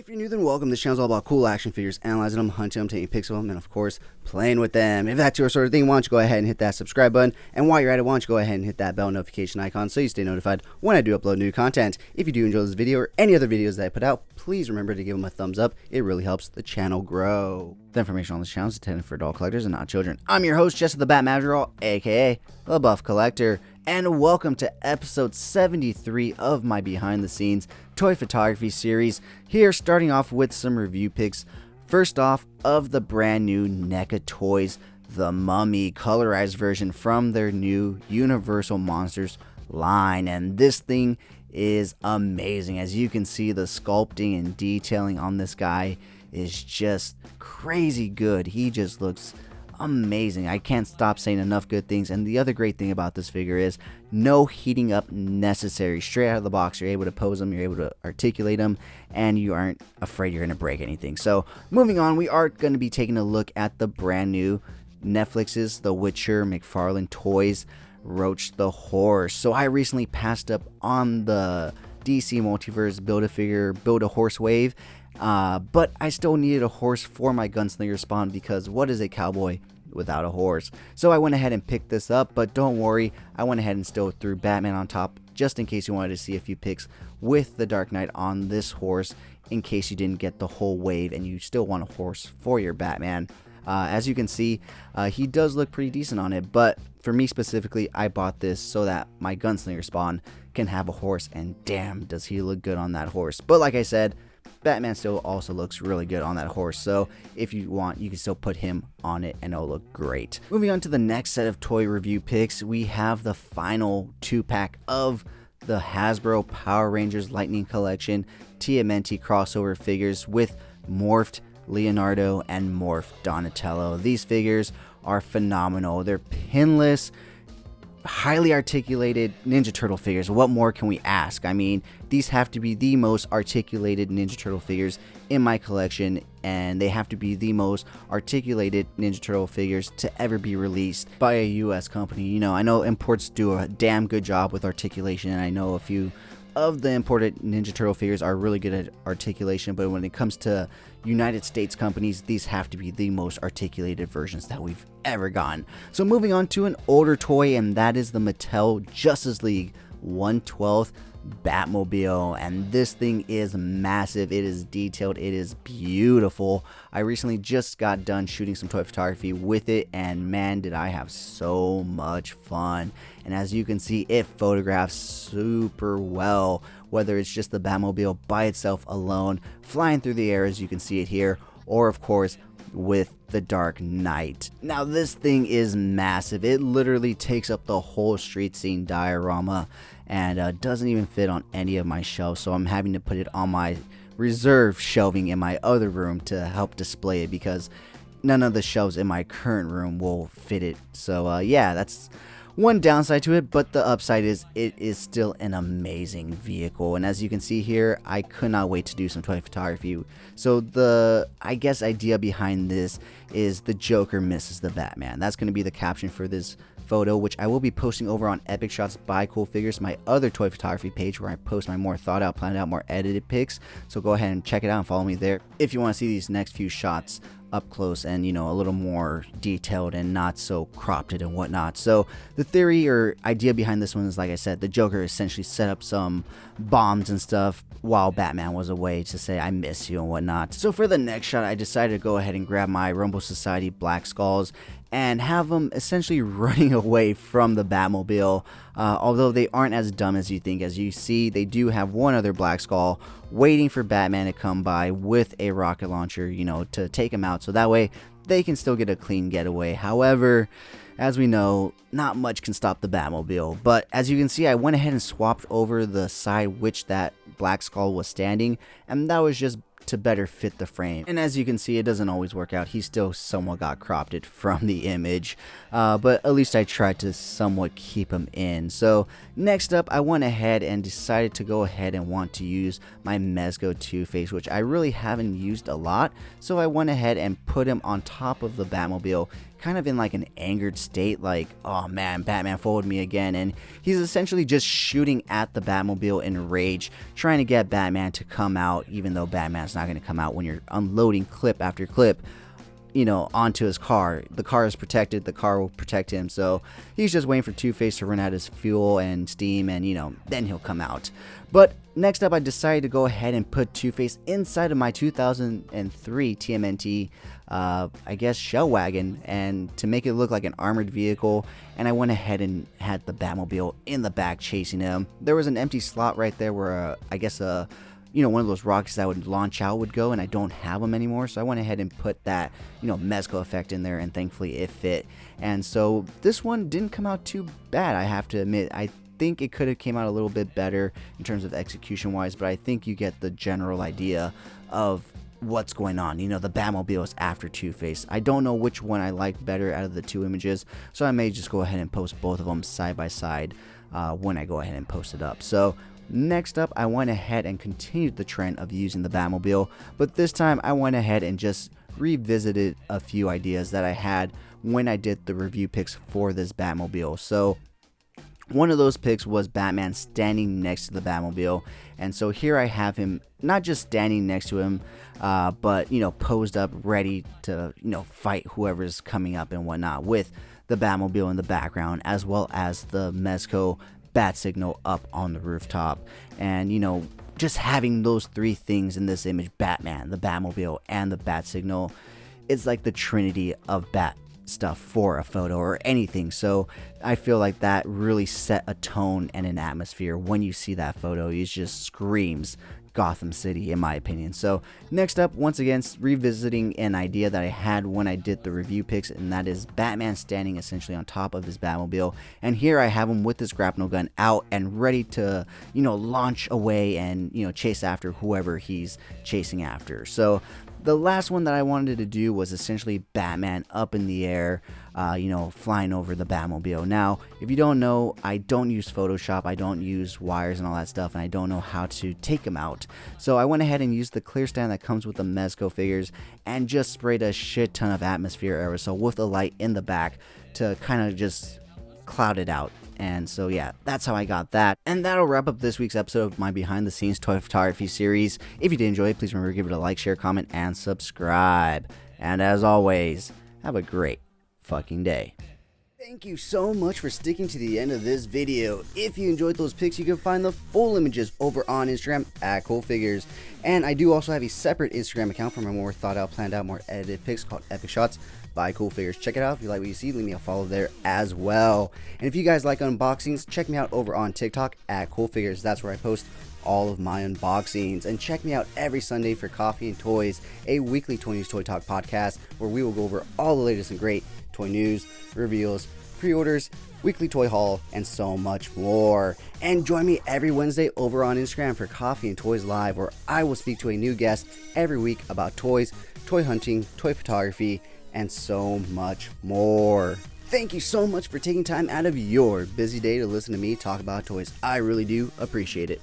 If you're new, then welcome. This channel is all about cool action figures, analyzing them, hunting them, taking pics of them, and of course, playing with them. If that's your sort of thing, why don't you go ahead and hit that subscribe button, and while you're at it, why don't you go ahead and hit that bell notification icon so you stay notified when I do upload new content. If you do enjoy this video or any other videos that I put out, please remember to give them a thumbs up. It really helps the channel grow. The information on this channel is intended for adult collectors and not children. I'm your host, Jesse the Bat Madrigal, aka the Buff Collector, and welcome to episode 73 of my behind the scenes toy photography series. Here, starting off with some review picks. First off, of the brand new NECA Toys The Mummy colorized version from their new Universal Monsters line, and this thing is amazing. As you can see, the sculpting and detailing on this guy is just crazy good. He just looks amazing. I can't stop saying enough good things. And the other great thing about this figure is no heating up necessary. Straight out of the box, you're able to pose them, you're able to articulate them, and you aren't afraid you're going to break anything. So moving on, we are going to be taking a look at the brand new Netflix's The Witcher McFarlane Toys Roach the Horse. So I recently passed up on the DC Multiverse Build-A-Horse wave, but I still needed a horse for my gunslinger spawn, because what is a cowboy without a horse? So I went ahead and picked this up, but don't worry, I went ahead and still threw Batman on top, just in case you wanted to see a few pics with the Dark Knight on this horse, in case you didn't get the whole wave and you still want a horse for your Batman. As you can see, he does look pretty decent on it, but for me specifically, I bought this so that my gunslinger spawn can have a horse, and damn, does he look good on that horse. But like I said, Batman still also looks really good on that horse, so if you want, you can still put him on it and it'll look great. Moving on to the next set of toy review picks, we have the final 2-pack of the Hasbro Power Rangers Lightning Collection TMNT crossover figures with Morphed Leonardo and Morphed Donatello. These figures are phenomenal. They're pinless, highly articulated Ninja Turtle figures. What more can we ask? I mean, these have to be the most articulated Ninja Turtle figures in my collection, and they have to be the most articulated Ninja Turtle figures to ever be released by a US company. You know, I know imports do a damn good job with articulation, and I know a few of the imported Ninja Turtle figures are really good at articulation, but when it comes to United States companies, these have to be the most articulated versions that we've ever gotten. So moving on to an older toy, and that is the Mattel Justice League 1/12 Batmobile, and this thing is massive. It is detailed, it is beautiful. I recently just got done shooting some toy photography with it, and man, did I have so much fun. And as you can see, it photographs super well, whether it's just the Batmobile by itself alone flying through the air, as you can see it here, or of course with the Dark Knight. Now this thing is massive. It literally takes up the whole street scene diorama, and doesn't even fit on any of my shelves, so I'm having to put it on my reserve shelving in my other room to help display it, because none of the shelves in my current room will fit it. So yeah, that's one downside to it, but the upside is it is still an amazing vehicle. And as you can see here, I could not wait to do some toy photography. So the, I guess, idea behind this is the Joker misses the Batman. That's going to be the caption for this photo, which I will be posting over on Epic Shots by CoolFigurez, my other toy photography page, where I post my more thought out, planned out, more edited pics. So go ahead and check it out and follow me there if you want to see these next few shots up close and, you know, a little more detailed and not so cropped it and whatnot. So the theory or idea behind this one is, like I said, the Joker essentially set up some bombs and stuff while Batman was away to say I miss you and whatnot. So for the next shot, I decided to go ahead and grab my Rumble Society Black Skulls and have them essentially running away from the Batmobile, although they aren't as dumb as you think. As you see, they do have one other Black Skull waiting for Batman to come by with a rocket launcher, you know, to take him out, so that way they can still get a clean getaway. However, as we know, not much can stop the Batmobile. But as you can see, I went ahead and swapped over the side which that Black Skull was standing, and that was just to better fit the frame. And as you can see, it doesn't always work out. He still somewhat got cropped it from the image, but at least I tried to somewhat keep him in. So next up, I went ahead and decided to go ahead and want to use my Mezco Two-Face, which I really haven't used a lot. So I went ahead and put him on top of the Batmobile, kind of in like an angered state, like, oh man, Batman fooled me again, and he's essentially just shooting at the Batmobile in rage, trying to get Batman to come out, even though Batman's not going to come out when you're unloading clip after clip, you know, onto his car. The car is protected, the car will protect him, so he's just waiting for Two-Face to run out his fuel and steam, and, you know, then he'll come out. But next up, I decided to go ahead and put Two-Face inside of my 2003 TMNT, I guess, shell wagon, and to make it look like an armored vehicle, and I went ahead and had the Batmobile in the back chasing him. There was an empty slot right there where, I guess, you know, one of those rockets that would launch out would go, and I don't have them anymore, so I went ahead and put that, you know, Mezco effect in there, and thankfully it fit. And so this one didn't come out too bad, I have to admit. I think it could have came out a little bit better in terms of execution wise, but I think you get the general idea of what's going on. You know, the Batmobile is after Two-Face. I don't know which one I like better out of the two images, so I may just go ahead and post both of them side by side when I go ahead and post it up. So next up, I went ahead and continued the trend of using the Batmobile, but this time I went ahead and just revisited a few ideas that I had when I did the review pics for this Batmobile. So one of those pics was Batman standing next to the Batmobile, and so here I have him not just standing next to him, but, you know, posed up, ready to, you know, fight whoever's coming up and whatnot, with the Batmobile in the background, as well as the Mezco bat signal up on the rooftop. And, you know, just having those three things in this image, Batman, the Batmobile, and the bat signal, it's like the trinity of bat stuff for a photo or anything. So I feel like that really set a tone and an atmosphere. When you see that photo, it just screams Gotham City, in my opinion. So next up, once again, revisiting an idea that I had when I did the review pics, and that is Batman standing essentially on top of his Batmobile, and here I have him with his grapnel gun out and ready to, you know, launch away and, you know, chase after whoever he's chasing after. So the last one that I wanted to do was essentially Batman up in the air, you know, flying over the Batmobile. Now, if you don't know, I don't use Photoshop, I don't use wires and all that stuff, and I don't know how to take them out. So I went ahead and used the clear stand that comes with the Mezco figures and just sprayed a shit ton of atmosphere aerosol with the light in the back to kind of just cloud it out. And so yeah, that's how I got that. And that'll wrap up this week's episode of my behind the scenes toy photography series. If you did enjoy it, please remember to give it a like, share, comment, and subscribe. And as always, have a great fucking day. Thank you so much for sticking to the end of this video. If you enjoyed those pics, you can find the full images over on Instagram at CoolFigurez. And I do also have a separate Instagram account for my more thought out, planned out, more edited pics called Epic Shots by CoolFigurez. Check it out. If you like what you see, leave me a follow there as well. And if you guys like unboxings, check me out over on TikTok at CoolFigurez. That's where I post all of my unboxings. And check me out every Sunday for Coffee and Toys, a weekly Toy News Toy Talk podcast where we will go over all the latest and great toy news, reveals, pre-orders, weekly toy haul, and so much more. And join me every Wednesday over on Instagram for Coffee and Toys Live, where I will speak to a new guest every week about toys, toy hunting, toy photography, and so much more. Thank you so much for taking time out of your busy day to listen to me talk about toys. I really do appreciate it.